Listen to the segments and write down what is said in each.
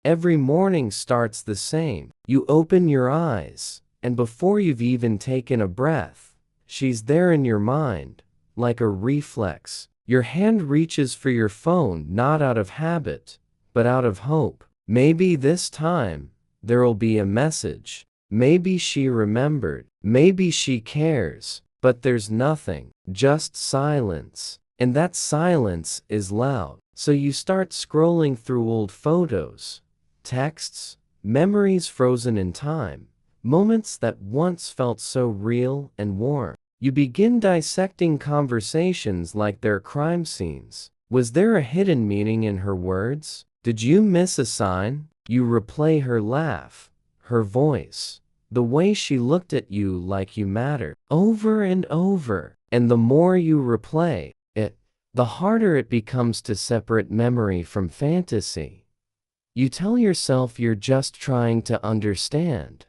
Every morning starts the same. You open your eyes, and before you've even taken a breath, she's there in your mind, like a reflex. Your hand reaches for your phone not out of habit, but out of hope. Maybe this time, there'll be a message. Maybe she remembered. Maybe she cares. But there's nothing, just silence. And that silence is loud. So you start scrolling through old photos, texts, memories frozen in time, moments that once felt so real and warm. You begin dissecting conversations like they're crime scenes. Was there a hidden meaning in her words? Did you miss a sign? You replay her laugh, her voice, the way she looked at you like you mattered, over and over. And the more you replay it, the harder it becomes to separate memory from fantasy. You tell yourself you're just trying to understand,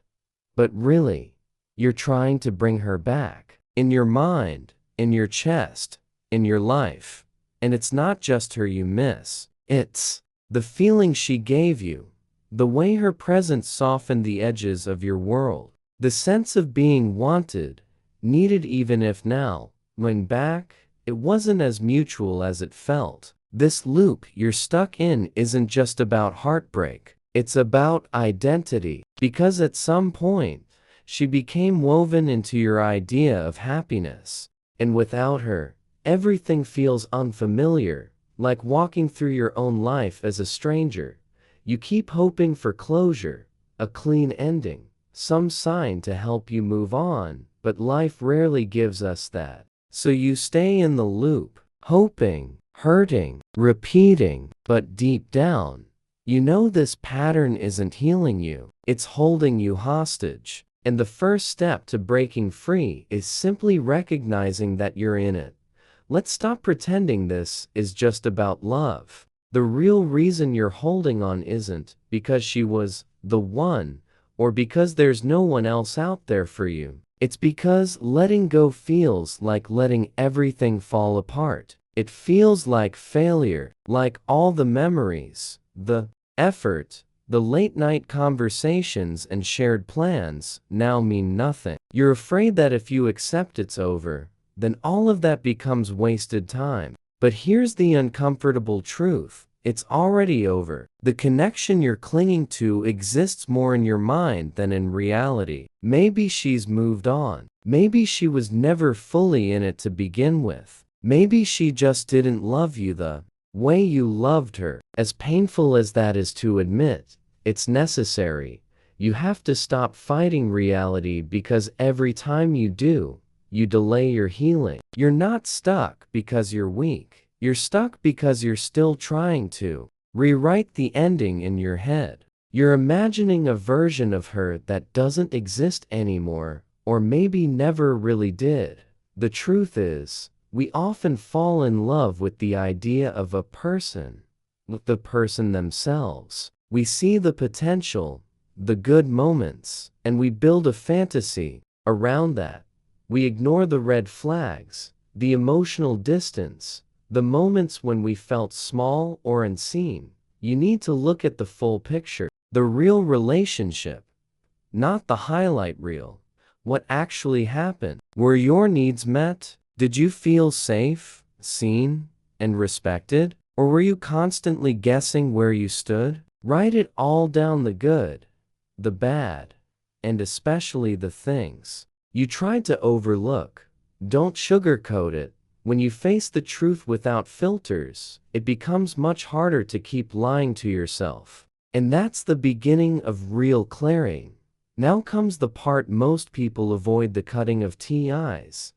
but really, you're trying to bring her back. In your mind, in your chest, in your life. And it's not just her you miss. It's the feeling she gave you, the way her presence softened the edges of your world, the sense of being wanted, needed even if now, when back, it wasn't as mutual as it felt. This loop you're stuck in isn't just about heartbreak. It's about identity. Because at some point, she became woven into your idea of happiness. And without her, everything feels unfamiliar, like walking through your own life as a stranger. You keep hoping for closure, a clean ending, some sign to help you move on, but life rarely gives us that. So you stay in the loop, hoping, hurting, repeating, but deep down, you know this pattern isn't healing you, it's holding you hostage. And the first step to breaking free is simply recognizing that you're in it. Let's stop pretending this is just about love. The real reason you're holding on isn't because she was the one, or because there's no one else out there for you. It's because letting go feels like letting everything fall apart. It feels like failure, like all the memories, the effort, the late-night conversations and shared plans now mean nothing. You're afraid that if you accept it's over, then all of that becomes wasted time. But here's the uncomfortable truth. It's already over. The connection you're clinging to exists more in your mind than in reality. Maybe she's moved on. Maybe she was never fully in it to begin with. Maybe she just didn't love you the way you loved her. As painful as that is to admit, it's necessary. You have to stop fighting reality because every time you do, you delay your healing. You're not stuck because you're weak. You're stuck because you're still trying to rewrite the ending in your head. You're imagining a version of her that doesn't exist anymore, or maybe never really did. The truth is, we often fall in love with the idea of a person, with the person themselves. We see the potential, the good moments, and we build a fantasy around that. We ignore the red flags, the emotional distance, the moments when we felt small or unseen. You need to look at the full picture, the real relationship, not the highlight reel. What actually happened? Were your needs met? Did you feel safe, seen, and respected? Or were you constantly guessing where you stood? Write it all down, the good, the bad, and especially the things you tried to overlook. Don't sugarcoat it. When you face the truth without filters, it becomes much harder to keep lying to yourself. And that's the beginning of real clearing. Now comes the part most people avoid, the cutting of ties.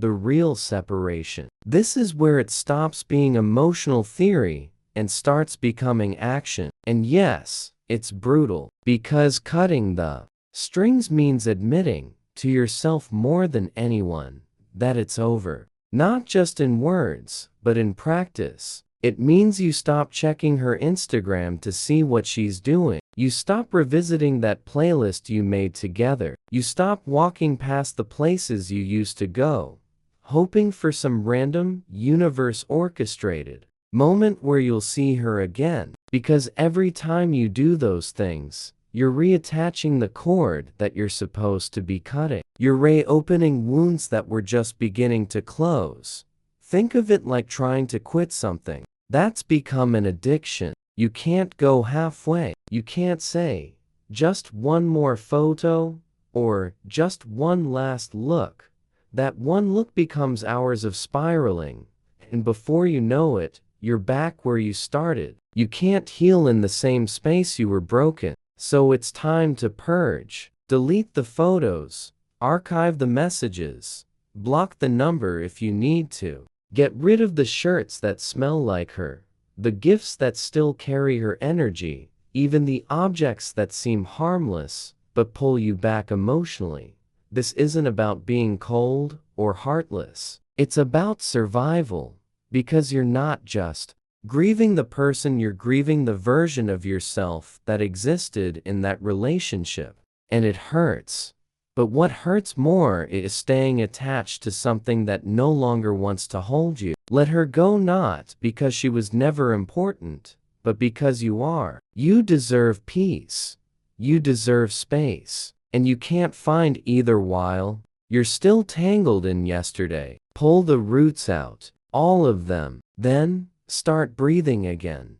The real separation. This is where it stops being emotional theory and starts becoming action. And yes, it's brutal, because cutting the strings means admitting to yourself more than anyone that it's over. Not just in words, but in practice. It means you stop checking her Instagram to see what she's doing. You stop revisiting that playlist you made together. You stop walking past the places you used to go, hoping for some random, universe-orchestrated moment where you'll see her again. Because every time you do those things, you're reattaching the cord that you're supposed to be cutting. You're reopening wounds that were just beginning to close. Think of it like trying to quit something. That's become an addiction. You can't go halfway. You can't say, just one more photo, or just one last look. That one look becomes hours of spiraling, and before you know it, you're back where you started. You can't heal in the same space you were broken. So it's time to purge. Delete the photos, archive the messages, block the number if you need to. Get rid of the shirts that smell like her, the gifts that still carry her energy, even the objects that seem harmless but pull you back emotionally. This isn't about being cold or heartless. It's about survival, because you're not just grieving the person, you're grieving the version of yourself that existed in that relationship. And it hurts. But what hurts more is staying attached to something that no longer wants to hold you. Let her go, not because she was never important, but because you are. You deserve peace. You deserve space. And you can't find either while you're still tangled in yesterday. Pull the roots out, all of them. Then start breathing again.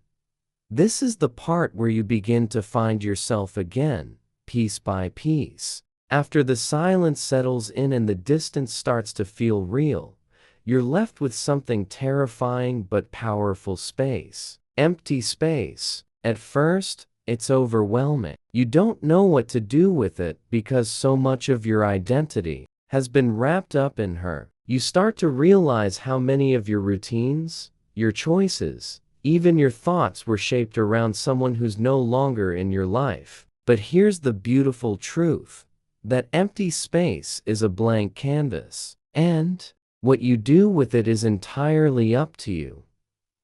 This is the part where you begin to find yourself again, piece by piece. After the silence settles in and the distance starts to feel real, you're left with something terrifying but powerful: space. Empty space. At first, it's overwhelming. You don't know what to do with it because so much of your identity has been wrapped up in her. You start to realize how many of your routines, your choices, even your thoughts were shaped around someone who's no longer in your life. But here's the beautiful truth. That empty space is a blank canvas, and what you do with it is entirely up to you.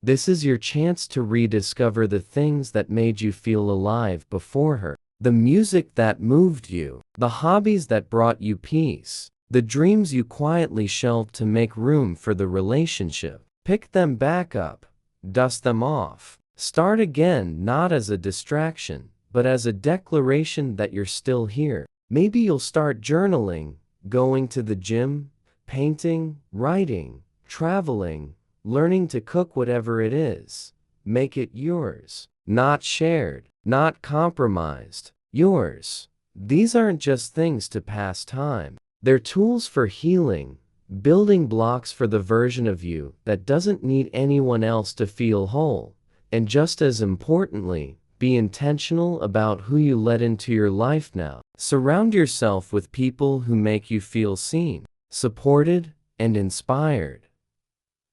This is your chance to rediscover the things that made you feel alive before her. The music that moved you, the hobbies that brought you peace, the dreams you quietly shelved to make room for the relationship. Pick them back up, dust them off, start again, not as a distraction, but as a declaration that you're still here. Maybe you'll start journaling, going to the gym, painting, writing, traveling, learning to cook, whatever it is. Make it yours. Not shared, not compromised. Yours. These aren't just things to pass time. They're tools for healing, building blocks for the version of you that doesn't need anyone else to feel whole. And just as importantly, be intentional about who you let into your life now. Surround yourself with people who make you feel seen, supported, and inspired.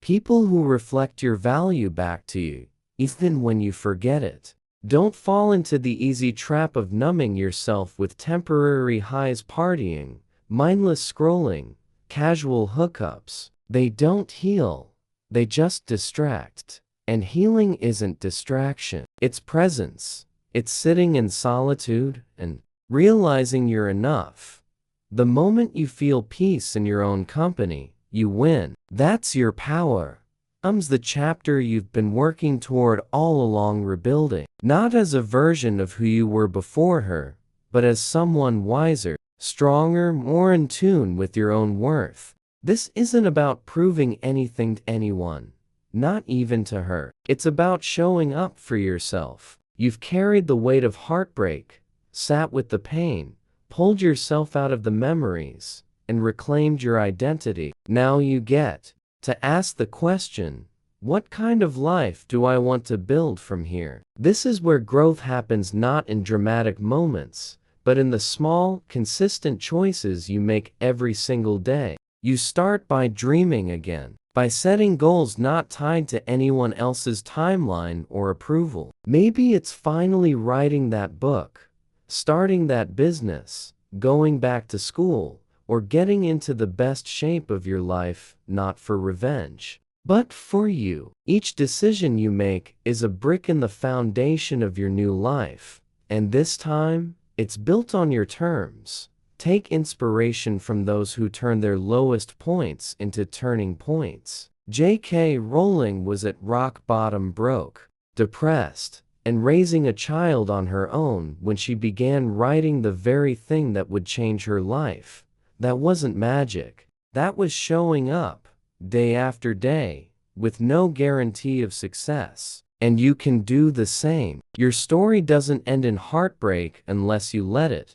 People who reflect your value back to you, even when you forget it. Don't fall into the easy trap of numbing yourself with temporary highs, partying, mindless scrolling, casual hookups. They don't heal. They just distract. And healing isn't distraction. It's presence. It's sitting in solitude and realizing you're enough. The moment you feel peace in your own company, you win. That's your power. The chapter you've been working toward all along, rebuilding. Not as a version of who you were before her, but as someone wiser, stronger, more in tune with your own worth. This isn't about proving anything to anyone. Not even to her. It's about showing up for yourself. You've carried the weight of heartbreak, sat with the pain, pulled yourself out of the memories, and reclaimed your identity. Now you get to ask the question, what kind of life do I want to build from here? This is where growth happens, not in dramatic moments, but in the small, consistent choices you make every single day. You start by dreaming again. By setting goals not tied to anyone else's timeline or approval. Maybe it's finally writing that book, starting that business, going back to school, or getting into the best shape of your life, not for revenge, but for you. Each decision you make is a brick in the foundation of your new life, and this time, it's built on your terms. Take inspiration from those who turn their lowest points into turning points. J.K. Rowling was at rock bottom, broke, depressed, and raising a child on her own when she began writing the very thing that would change her life. That wasn't magic. That was showing up, day after day, with no guarantee of success. And you can do the same. Your story doesn't end in heartbreak unless you let it.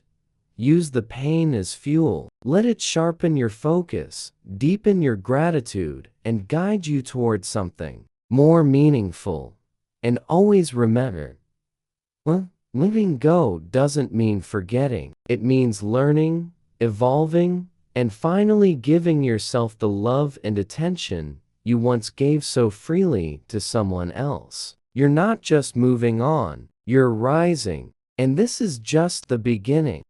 Use the pain as fuel. Let it sharpen your focus, deepen your gratitude, and guide you towards something more meaningful. And always remember, letting go doesn't mean forgetting. It means learning, evolving, and finally giving yourself the love and attention you once gave so freely to someone else. You're not just moving on, you're rising, and this is just the beginning.